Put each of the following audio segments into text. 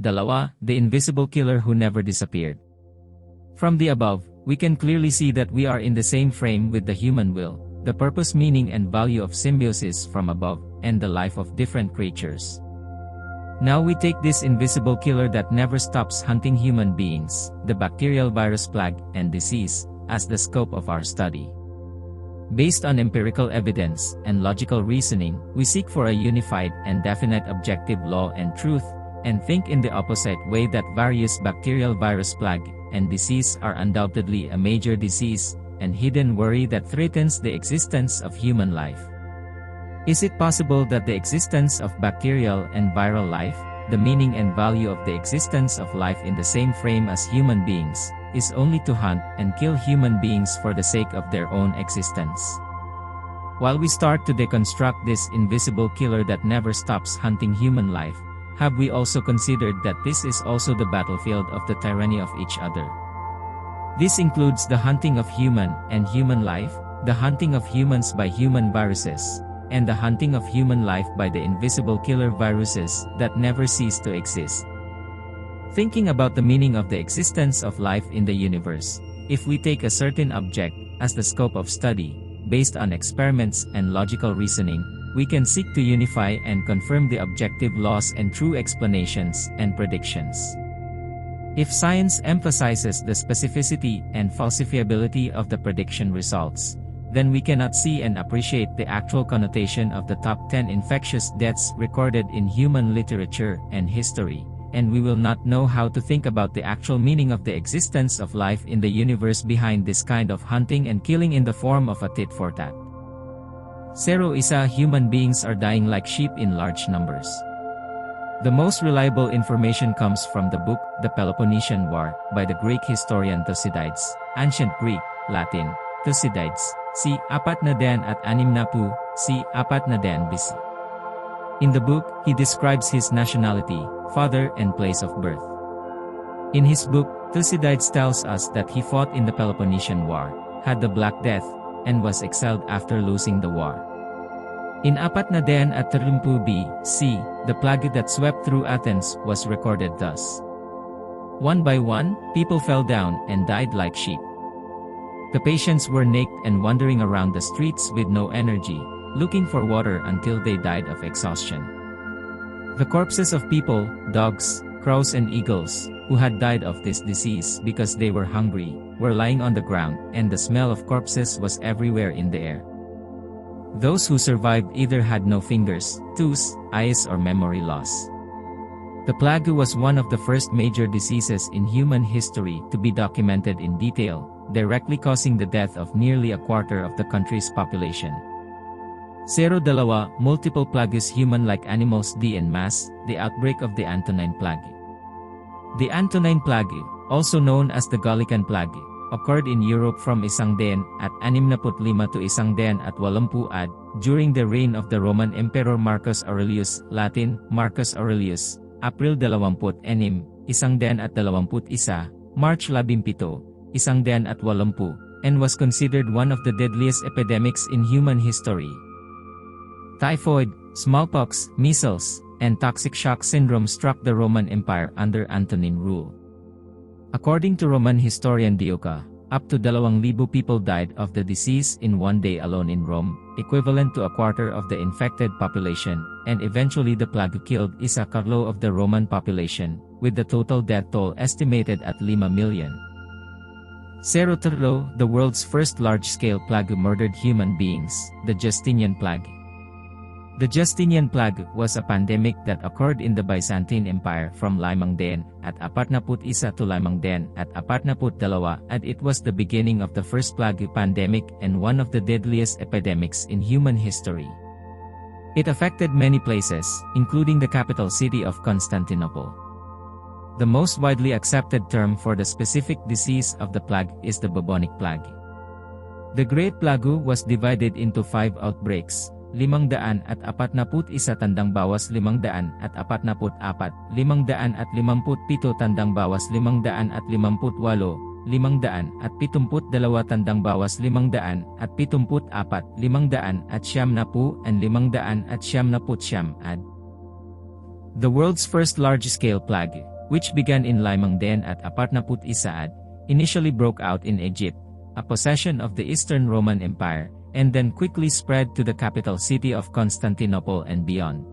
Dalawa, the invisible killer who never disappeared. From the above, we can clearly see that we are in the same frame with the human will, the purpose, meaning and value of symbiosis from above, and the life of different creatures. Now we take this invisible killer that never stops hunting human beings, the bacterial virus plague and disease, as the scope of our study. Based on empirical evidence and logical reasoning, we seek for a unified and definite objective law and truth, and think in the opposite way that various bacterial virus plague and disease are undoubtedly a major disease and hidden worry that threatens the existence of human life. Is it possible that the existence of bacterial and viral life, the meaning and value of the existence of life in the same frame as human beings, is only to hunt and kill human beings for the sake of their own existence? While we start to deconstruct this invisible killer that never stops hunting human life, have we also considered that this is also the battlefield of the tyranny of each other? This includes the hunting of human and human life, the hunting of humans by human viruses, and the hunting of human life by the invisible killer viruses that never cease to exist. Thinking about the meaning of the existence of life in the universe, if we take a certain object as the scope of study, based on experiments and logical reasoning, we can seek to unify and confirm the objective laws and true explanations and predictions. If science emphasizes the specificity and falsifiability of the prediction results, then we cannot see and appreciate the actual connotation of the top 10 infectious deaths recorded in human literature and history, and we will not know how to think about the actual meaning of the existence of life in the universe behind this kind of hunting and killing in the form of a tit-for-tat. 0. Human beings are dying like sheep in large numbers. The most reliable information comes from the book, The Peloponnesian War, by the Greek historian Thucydides, Ancient Greek, Latin, Thucydides, c. 460 c. 400 BC. In the book, he describes his nationality, father and place of birth. In his book, Thucydides tells us that he fought in the Peloponnesian War, had the Black Death, and was exiled after losing the war. In 430 BC, the plague that swept through Athens was recorded thus. One by one, people fell down and died like sheep. The patients were naked and wandering around the streets with no energy, looking for water until they died of exhaustion. The corpses of people, dogs, crows and eagles, who had died of this disease because they were hungry, were lying on the ground, and the smell of corpses was everywhere in the air. Those who survived either had no fingers, toes, eyes or memory loss. The plague was one of the first major diseases in human history to be documented in detail, directly causing the death of nearly a quarter of the country's population. 0. Multiple plagues human like animals. En masse, the outbreak of the Antonine Plague. The Antonine Plague, also known as the Gallican Plague, occurred in Europe from 165 to 180 AD, during the reign of the Roman Emperor Marcus Aurelius, Latin, Marcus Aurelius, April 26, 121, March 17, 180, and was considered one of the deadliest epidemics in human history. Typhoid, smallpox, measles, and toxic shock syndrome struck the Roman Empire under Antonine rule. According to Roman historian Dioca, up to 2,000 people died of the disease in one day alone in Rome, equivalent to a quarter of the infected population, and eventually the plague killed 1/4 of the Roman population, with the total death toll estimated at 5 million. 0. The world's first large-scale plague murdered human beings, the Justinian Plague. The Justinian Plague was a pandemic that occurred in the Byzantine Empire from 541 to 542, and it was the beginning of the first plague pandemic and one of the deadliest epidemics in human history. It affected many places, including the capital city of Constantinople. The most widely accepted term for the specific disease of the plague is the bubonic plague. The Great Plague was divided into 5 outbreaks, 541 tandang bawas 544, 557 tandang bawas 558, 572 tandang bawas 574, 590 and 590 ad. The world's first large-scale plague, which began in limang den at 41, initially broke out in Egypt, a possession of the Eastern Roman Empire, and then quickly spread to the capital city of Constantinople and beyond.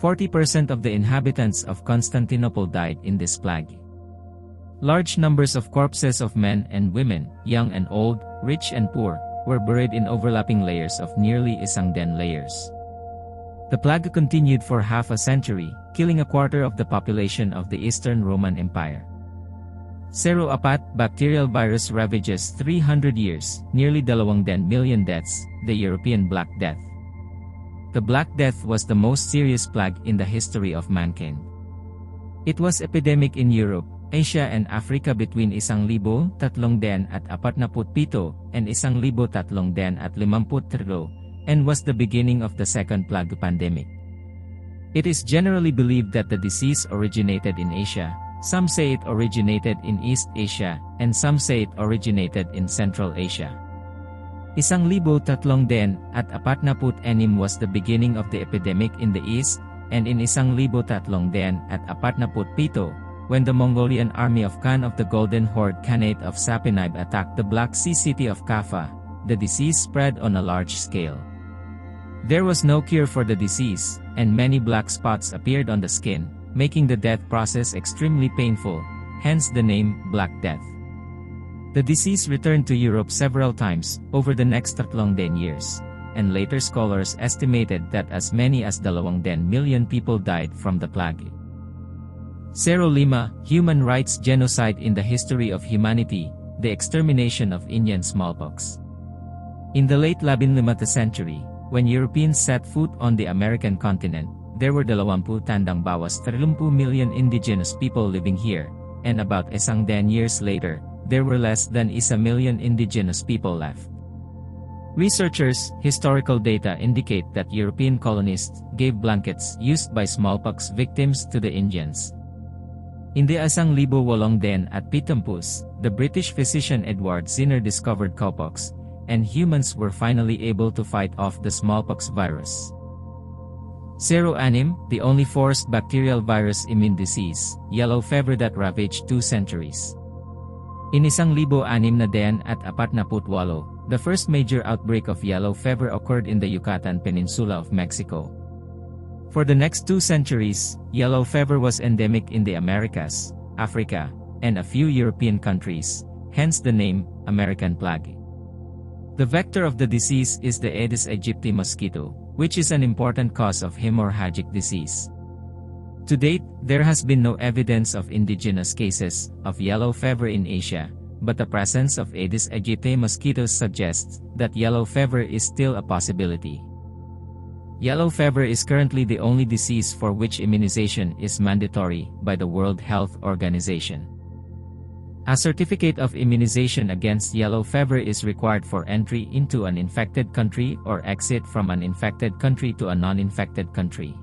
40% of the inhabitants of Constantinople died in this plague. Large numbers of corpses of men and women, young and old, rich and poor, were buried in overlapping layers of nearly isang den layers. The plague continued for half a century, killing a quarter of the population of the Eastern Roman Empire. 4 bacterial virus ravages 300 years, nearly 2 million deaths, the European Black Death. The Black Death was the most serious plague in the history of mankind. It was epidemic in Europe, Asia and Africa between 1347 and 1353, and was the beginning of the second plague pandemic. It is generally believed that the disease originated in Asia. Some say it originated in East Asia, and some say it originated in Central Asia. 1346 was the beginning of the epidemic in the East, and in 1347, when the Mongolian army of Khan of the Golden Horde Khanate of Sapinaib attacked the Black Sea city of Kaffa, the disease spread on a large scale. There was no cure for the disease, and many black spots appeared on the skin, making the death process extremely painful, hence the name Black Death. The disease returned to Europe several times over the next 10 years, and later scholars estimated that as many as 2 million people died from the plague. 5 Human Rights Genocide in the History of Humanity, the Extermination of Indian Smallpox. In the late 15th century, when Europeans set foot on the American continent, there were 20 million indigenous people living here, and about 100 years later, there were less than 1 million indigenous people left. Researchers' historical data indicate that European colonists gave blankets used by smallpox victims to the Indians. In the 1870 the British physician Edward Jenner discovered cowpox, and humans were finally able to fight off the smallpox virus. 6 The only forced bacterial virus immune disease, yellow fever that ravaged 2 centuries. In 1648, the first major outbreak of yellow fever occurred in the Yucatan Peninsula of Mexico. For the next 2 centuries, yellow fever was endemic in the Americas, Africa, and a few European countries, hence the name, American plague. The vector of the disease is the Aedes aegypti mosquito, which is an important cause of hemorrhagic disease. To date, there has been no evidence of indigenous cases of yellow fever in Asia, but the presence of Aedes aegypti mosquitoes suggests that yellow fever is still a possibility. Yellow fever is currently the only disease for which immunization is mandatory by the World Health Organization. A certificate of immunization against yellow fever is required for entry into an infected country or exit from an infected country to a non-infected country.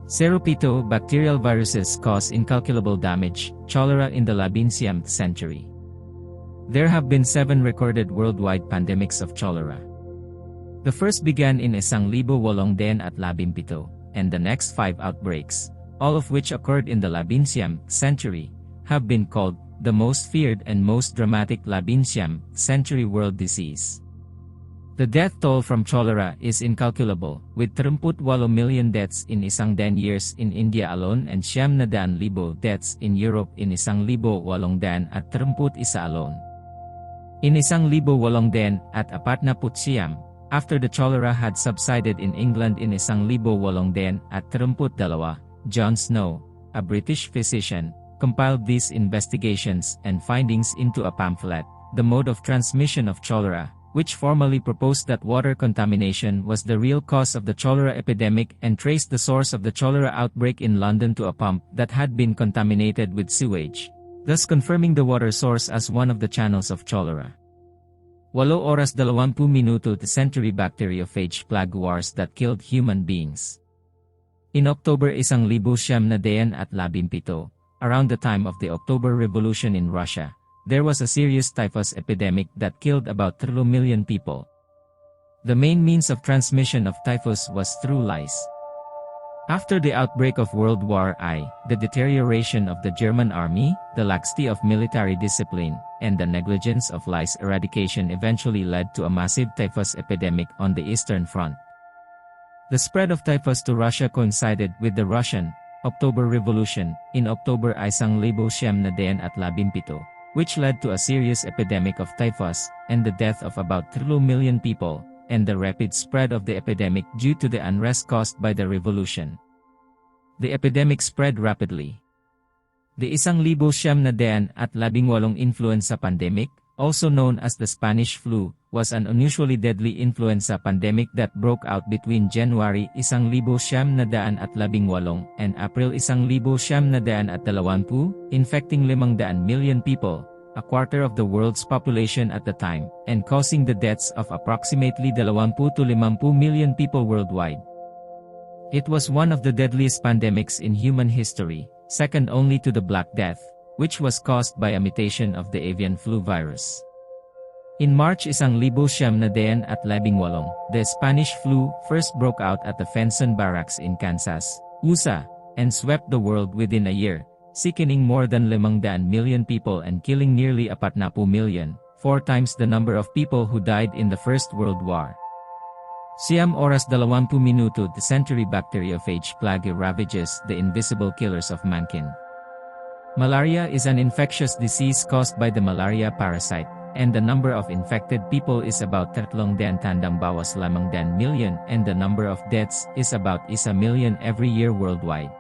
7 Bacterial viruses cause incalculable damage, cholera in the 17th century. There have been 7 recorded worldwide pandemics of cholera. The first began in 1817, and the next 5 outbreaks, all of which occurred in the 17th century, have been called the most feared and most dramatic 17th century world disease. The death toll from cholera is incalculable, with 38 million deaths in 100 years in India alone and 900,000 deaths in Europe in 1831 alone. In 1849, after the cholera had subsided in England in 1832, John Snow, a British physician, compiled these investigations and findings into a pamphlet, The Mode of Transmission of Cholera, which formally proposed that water contamination was the real cause of the cholera epidemic and traced the source of the cholera outbreak in London to a pump that had been contaminated with sewage, thus confirming the water source as one of the channels of cholera. 8:20 the century bacteriophage plague wars that killed human beings. In October 1917, around the time of the October Revolution in Russia, there was a serious typhus epidemic that killed about 3 million people. The main means of transmission of typhus was through lice. After the outbreak of World War I, the deterioration of the German army, the laxity of military discipline, and the negligence of lice eradication eventually led to a massive typhus epidemic on the Eastern Front. The spread of typhus to Russia coincided with the Russian October Revolution in October 1917, which led to a serious epidemic of typhus and the death of about 3 million people, and the rapid spread of the epidemic due to the unrest caused by the revolution. The epidemic spread rapidly. The 1918 influenza pandemic, also known as the Spanish flu, was an unusually deadly influenza pandemic that broke out between January 1918 and April 1920, infecting 500 million people, a quarter of the world's population at the time, and causing the deaths of approximately 20 to 50 million people worldwide. It was one of the deadliest pandemics in human history, second only to the Black Death, which was caused by a mutation of the avian flu virus. In March 1918, the Spanish flu first broke out at the Fenson Barracks in Kansas, USA, and swept the world within a year, sickening more than 500 million people and killing nearly 40 million, 4 times the number of people who died in the First World War. 20 the century bacteriophage plague ravages the invisible killers of mankind. Malaria is an infectious disease caused by the malaria parasite, and the number of infected people is about 300,000 million and the number of deaths is about 1 million every year worldwide.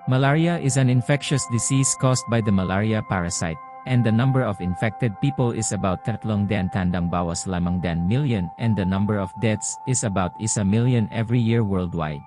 Malaria is an infectious disease caused by the malaria parasite, and the number of infected people is about 300,000 million and the number of deaths is about 1 million every year worldwide.